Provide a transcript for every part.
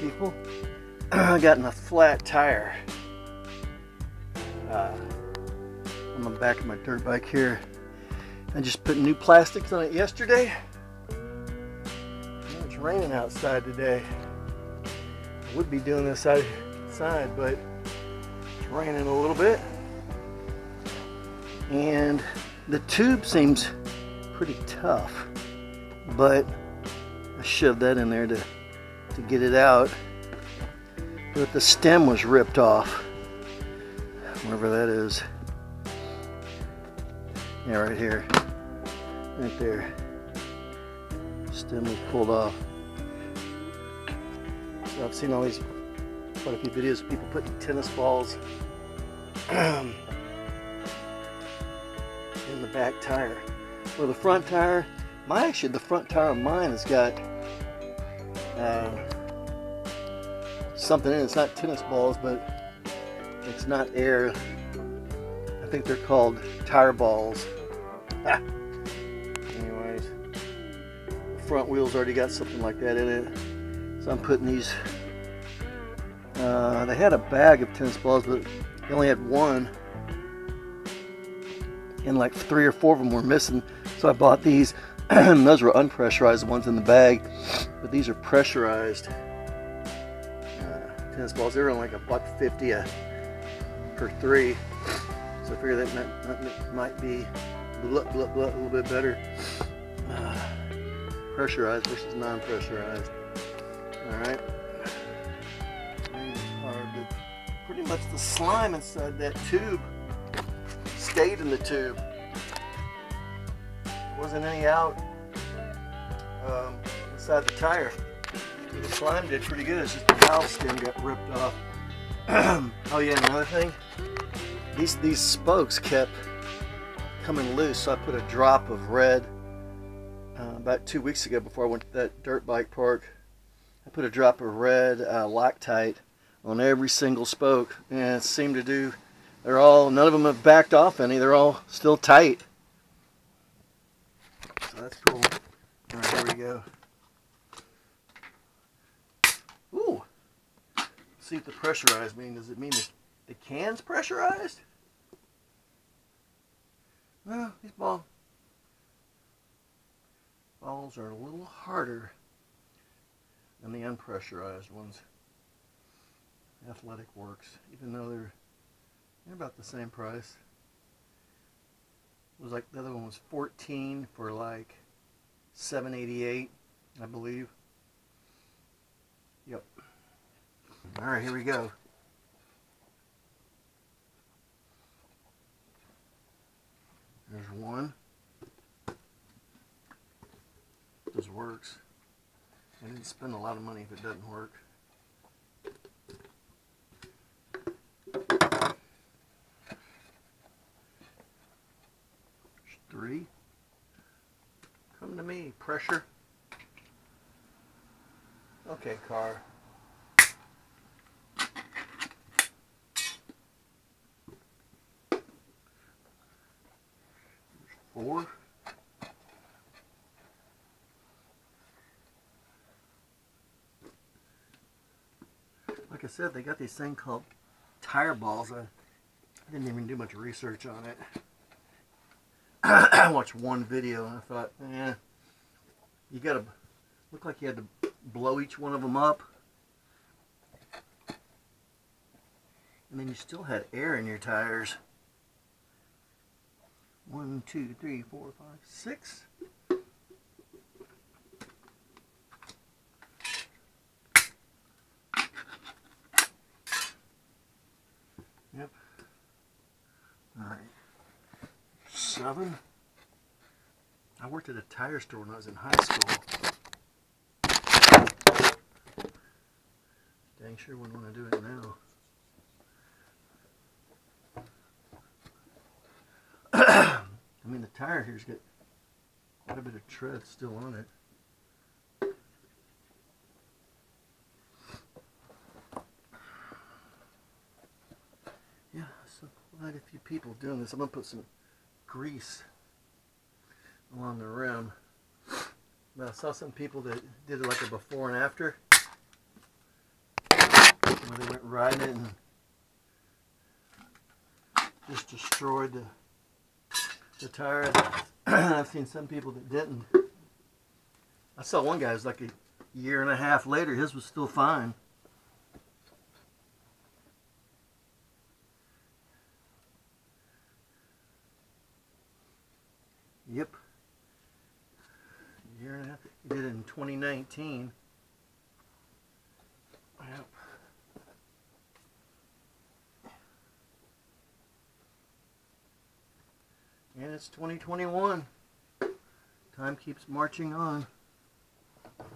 people. I got in a flat tire on the back of my dirt bike here. I just put new plastics on it yesterday. It's raining outside today. I would be doing this outside, but it's raining a little bit. And the tube seems pretty tough, but I shoved that in there to get it out. But the stem was ripped off, wherever that is. Yeah, right here, right there. Stem was pulled off. So I've seen all these, quite a few videos of people putting tennis balls in the back tire. Well, the front tire, the front tire of mine has got something in it. It's not tennis balls, but it's not air. I think they're called tire balls. Anyways, the front wheel's already got something like that in it. So I'm putting these, they had a bag of tennis balls, but they only had one. And like 3 or 4 of them were missing. So I bought these. Those were unpressurized ones in the bag, but these are pressurized tennis balls. They were only like $1.50 per 3. So I figured that might be a little bit better. Pressurized versus non-pressurized. Alright. Pretty much the slime inside that tube stayed in the tube. There wasn't any out inside the tire. The slime did pretty good. It's just the valve stem got ripped off. Oh yeah, another thing. These spokes kept coming loose, so I put a drop of red about 2 weeks ago before I went to that dirt bike park. I put a drop of red Loctite on every single spoke, and it seemed to do. None of them have backed off any. They're all still tight. So that's cool. All right, here we go. Ooh. Let's see what the pressurized mean. Does it mean the can's pressurized? No, these balls are a little harder than the unpressurized ones. Athletic Works, even though they're about the same price. It was like the other one was $14 for like $7.88, I believe. Yep. All right, here we go. There's one. This works. I didn't spend a lot of money if it doesn't work. There's 3. Come to me, pressure. Okay, car. There's 4. Like I said, they got these things called tire balls. I didn't even do much research on it. I watched one video and I thought, you gotta look like you had to blow each one of them up, and then you still had air in your tires. 1, 2, 3, 4, 5, 6. Yep. All right. 7. I worked at a tire store when I was in high school. Dang sure wouldn't want to do it now. I mean, the tire here's got quite a bit of tread still on it. Yeah, so quite a few people doing this. I'm going to put some grease along the rim. But I saw some people that did it like a before and after. where they went riding it and just destroyed the tire. I've seen some people that didn't. I saw one guy, it was like a year and a half later, his was still fine. Yep. A year and a half. He did it in 2019. Yep. And it's 2021. Time keeps marching on. I'm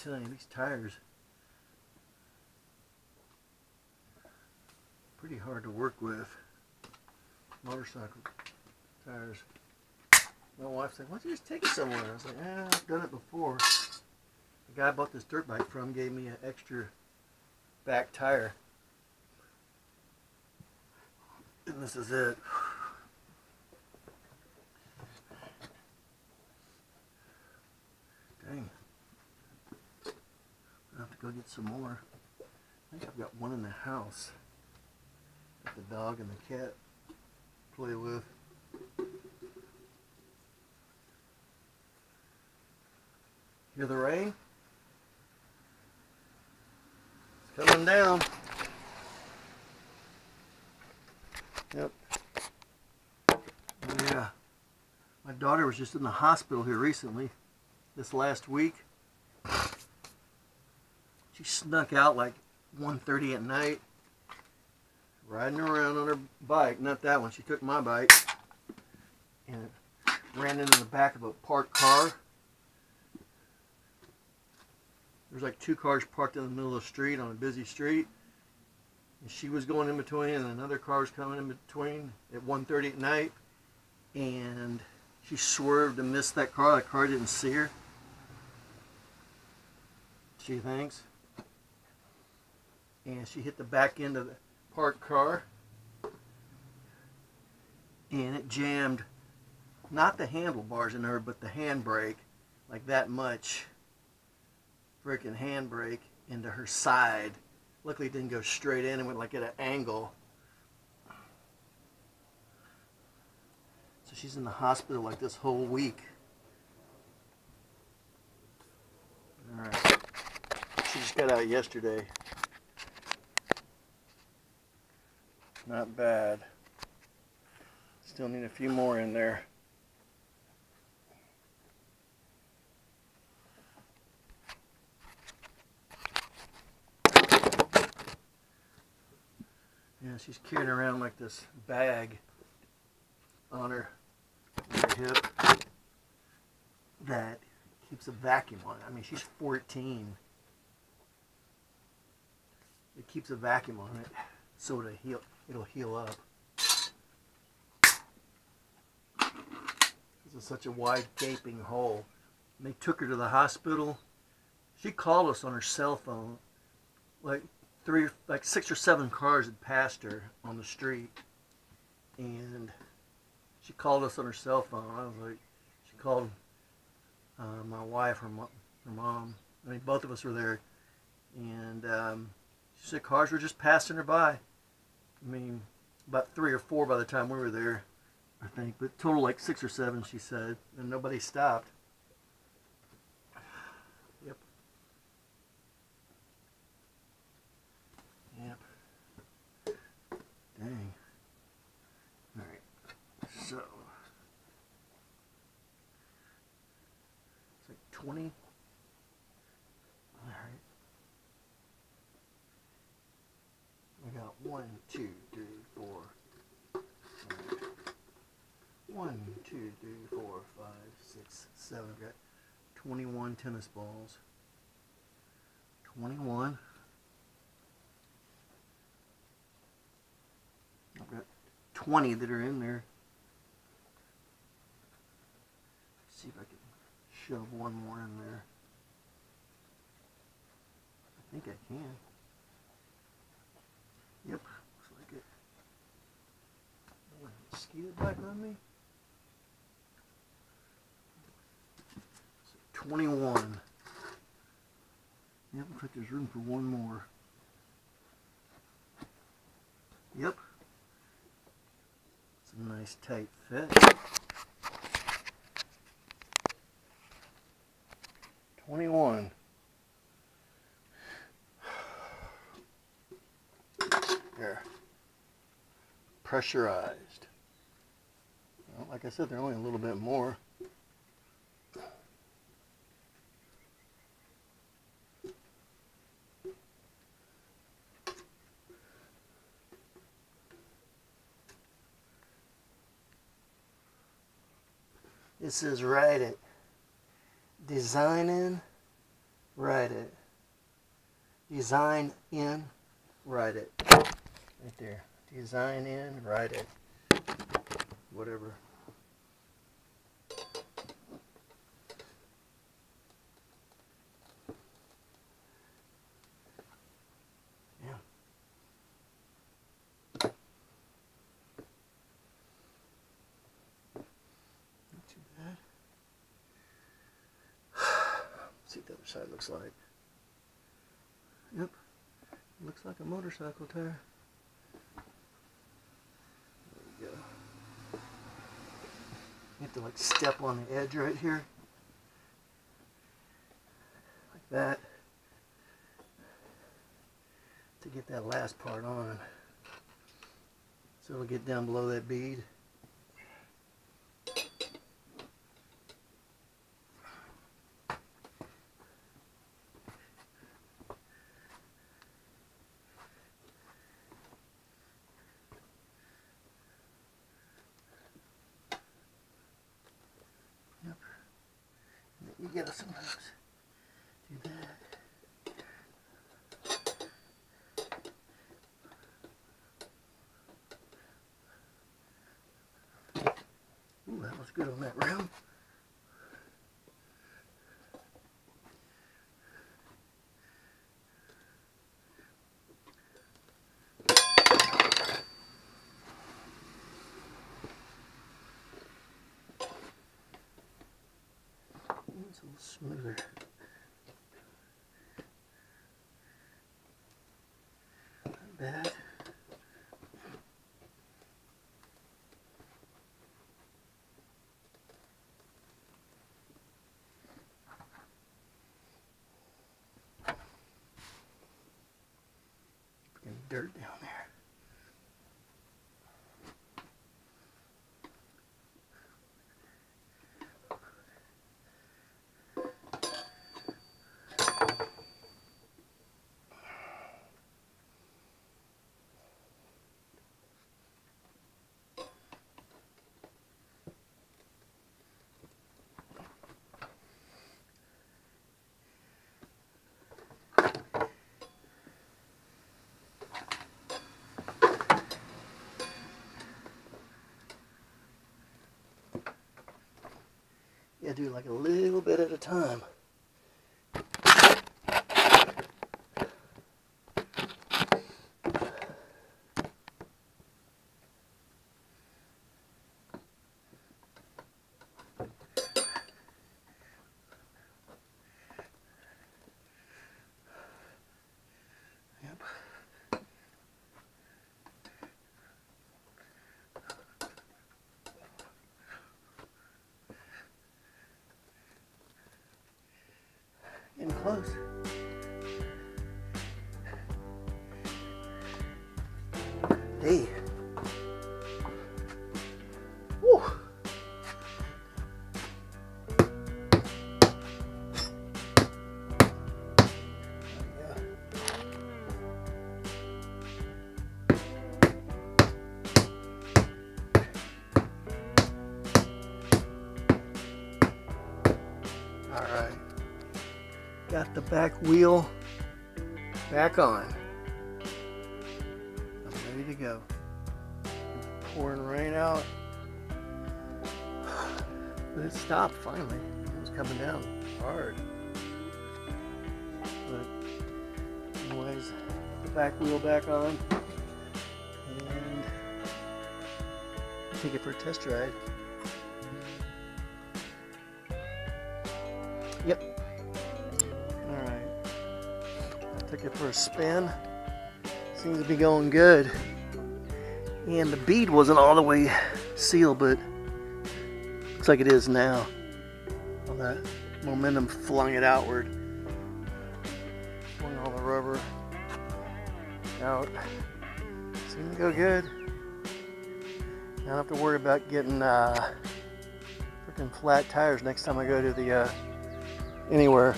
telling you, these tires, pretty hard to work with. Motorcycle tires. My wife said, why don't you just take it somewhere? I was like, I've done it before. The guy I bought this dirt bike from gave me an extra back tire. And this is it. Dang. I'll have to go get some more. I think I've got one in the house. Got the dog and the cat to play with. Hear the rain? It's coming down. Yep. Oh yeah. My daughter was just in the hospital here recently, this last week. She snuck out like 1:30 at night, riding around on her bike. Not that one, she took my bike and ran into the back of a parked car. There's like 2 cars parked in the middle of the street on a busy street. And she was going in between, and another car was coming in between at 1:30 at night. And she swerved and missed that car. That car didn't see her, she thinks. And she hit the back end of the parked car. And it jammed, not the handlebars in her, but the handbrake, like that much. Freaking handbrake into her side. Luckily it didn't go straight in, and went like at an angle. So she's in the hospital like this whole week. Alright. She just got out yesterday. Not bad. Still need a few more in there. Yeah, she's carrying around like this bag on her hip that keeps a vacuum on it. I mean, she's 14. It keeps a vacuum on it so it'll heal up. This is such a wide gaping hole. And they took her to the hospital. She called us on her cell phone. Like 6 or 7 cars had passed her on the street, and she called us on her cell phone. I was like, she called my wife, her mom. I mean, both of us were there, and she said cars were just passing her by. I mean, about 3 or 4 by the time we were there, I think, but total like 6 or 7, she said, and nobody stopped. Yep. Yep. Dang. Alright. So. It's like 20. Alright. We got 1, 2, 3, 4. 1, 2, 3, 4, 5, 6, 7. I've got 21 tennis balls. 21. I've got 20 that are in there. Let's see if I can shove one more in there. I think I can. Yep, looks like it. Oh, mosquito bite on me. So 21. Yep, looks like there's room for one more. Yep. It's a nice tight fit. 21. There. Pressurized. Well, like I said, they're only a little bit more. It says ride it. Design in, ride it. Design in, ride it. Right there. Design in, ride it. Whatever. Yeah. Not too bad. Let's see what the other side looks like. Yep. Looks like a motorcycle tire. There we go. You have to like step on the edge right here. Like that. To get that last part on. So it'll get down below that bead. Yep. You gotta sometimes do that. Ooh, that was good on that rim. It's a little smoother. Not bad. Getting dirt down there. Yeah, do like a little bit at a time. Yep. Getting close. Hey. Woo. All right. Got the back wheel back on. I'm ready to go. Pouring rain out. But it stopped finally. It was coming down hard. But anyways, the back wheel back on. And take it for a test ride. Yep. Alright. Took it for a spin. Seems to be going good. And the bead wasn't all the way sealed, but looks like it is now. All that momentum flung it outward. Flung all the rubber out. Seemed to go good. I don't have to worry about getting freaking flat tires next time I go to the anywhere.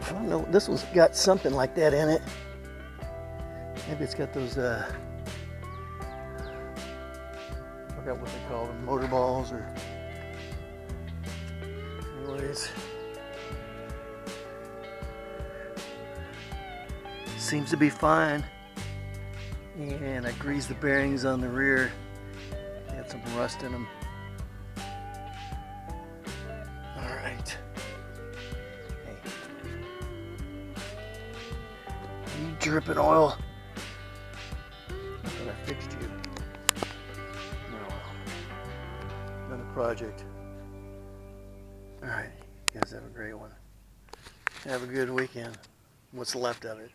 I don't know. This one's got something like that in it. Maybe it's got those I forgot what they call them, motor balls or. Anyways, seems to be fine. And I greased the bearings on the rear. They had some rust in them. All right. Hey. You dripping oil. I thought I fixed you. No. Another project. All right. You guys have a great one. Have a good weekend. What's left of it.